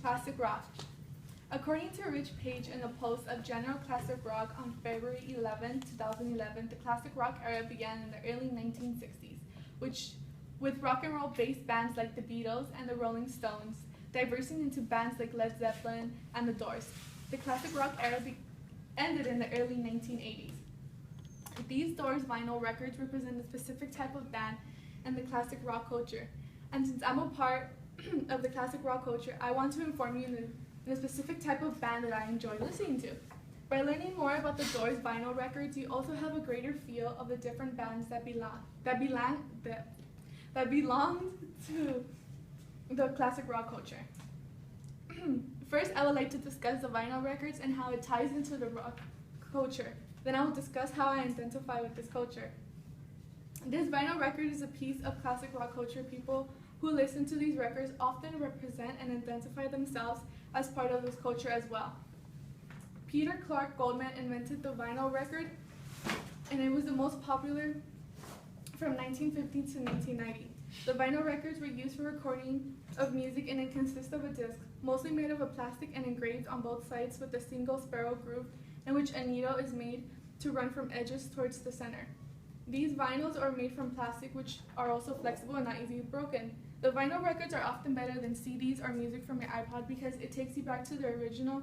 Classic rock. According to Rich Page in a post of General Classic Rock on February 11, 2011, the classic rock era began in the early 1960s, with rock and roll based bands like the Beatles and the Rolling Stones, diversing into bands like Led Zeppelin and the Doors. The classic rock era ended in the early 1980s. These Doors vinyl records represent a specific type of band in the classic rock culture. And since I'm a part of the classic rock culture, I want to inform you in a specific type of band that I enjoy listening to. By learning more about the Doors vinyl records, you also have a greater feel of the different bands that belong to the classic rock culture. First, I would like to discuss the vinyl records and how it ties into the rock culture. Then I will discuss how I identify with this culture. This vinyl record is a piece of classic rock culture. People who listen to these records often represent and identify themselves as part of this culture as well. Peter Clark Goldman invented the vinyl record, and it was the most popular from 1950 to 1990. The vinyl records were used for recording of music, and it consists of a disc, mostly made of a plastic and engraved on both sides with a single spiral groove in which a needle is made to run from edges towards the center. These vinyls are made from plastic, which are also flexible and not easily broken. The vinyl records are often better than CDs or music from your iPod because it takes you back to the original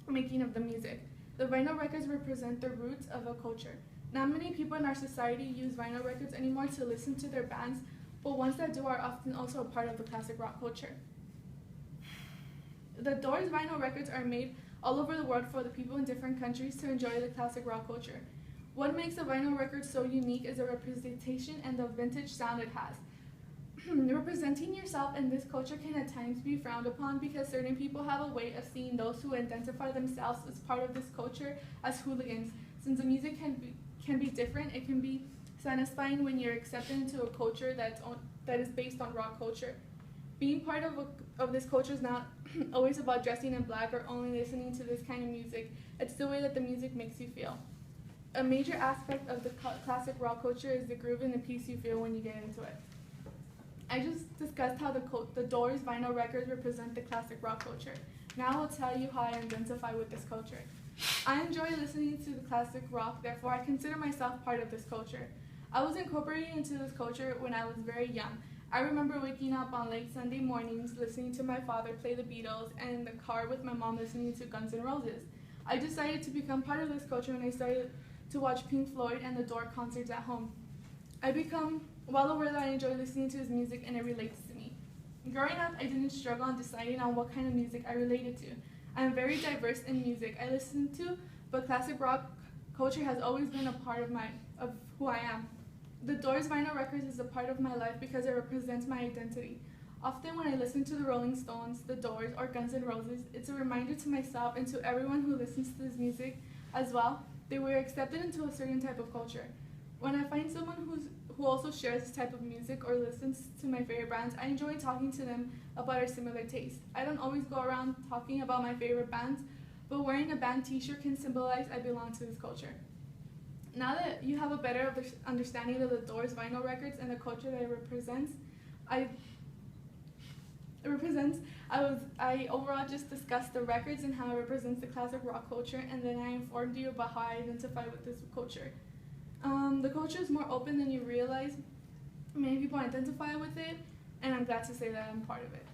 making of the music. The vinyl records represent the roots of a culture. Not many people in our society use vinyl records anymore to listen to their bands, but ones that do are often also a part of the classic rock culture. The Doors vinyl records are made all over the world for the people in different countries to enjoy the classic rock culture. What makes a vinyl record so unique is the representation and the vintage sound it has. Representing yourself in this culture can at times be frowned upon because certain people have a way of seeing those who identify themselves as part of this culture as hooligans. Since the music can be different, it can be satisfying when you're accepted into a culture that is based on rock culture. Being part of this culture is not always about dressing in black or only listening to this kind of music. It's the way that the music makes you feel. A major aspect of the classic rock culture is the groove and the peace you feel when you get into it. I just discussed how the Doors vinyl records represent the classic rock culture. Now I'll tell you how I identify with this culture. I enjoy listening to the classic rock, therefore I consider myself part of this culture. I was incorporated into this culture when I was very young. I remember waking up on late Sunday mornings listening to my father play the Beatles and in the car with my mom listening to Guns N' Roses. I decided to become part of this culture when I started to watch Pink Floyd and the Doors concerts at home. I become well aware that I enjoy listening to his music and it relates to me. Growing up, I didn't struggle on deciding on what kind of music I related to. I am very diverse in music I listen to, but classic rock culture has always been a part of who I am. The Doors vinyl records is a part of my life because it represents my identity. Often when I listen to the Rolling Stones, the Doors, or Guns N' Roses, it's a reminder to myself and to everyone who listens to this music as well that we're accepted into a certain type of culture. When I find someone who also shares this type of music or listens to my favorite bands, I enjoy talking to them about our similar tastes. I don't always go around talking about my favorite bands, but wearing a band t-shirt can symbolize I belong to this culture. Now that you have a better understanding of the Doors vinyl records and the culture that it represents, I overall just discussed the records and how it represents the classic rock culture, and then I informed you about how I identify with this culture. The culture is more open than you realize. Many people identify with it, and I'm glad to say that I'm part of it.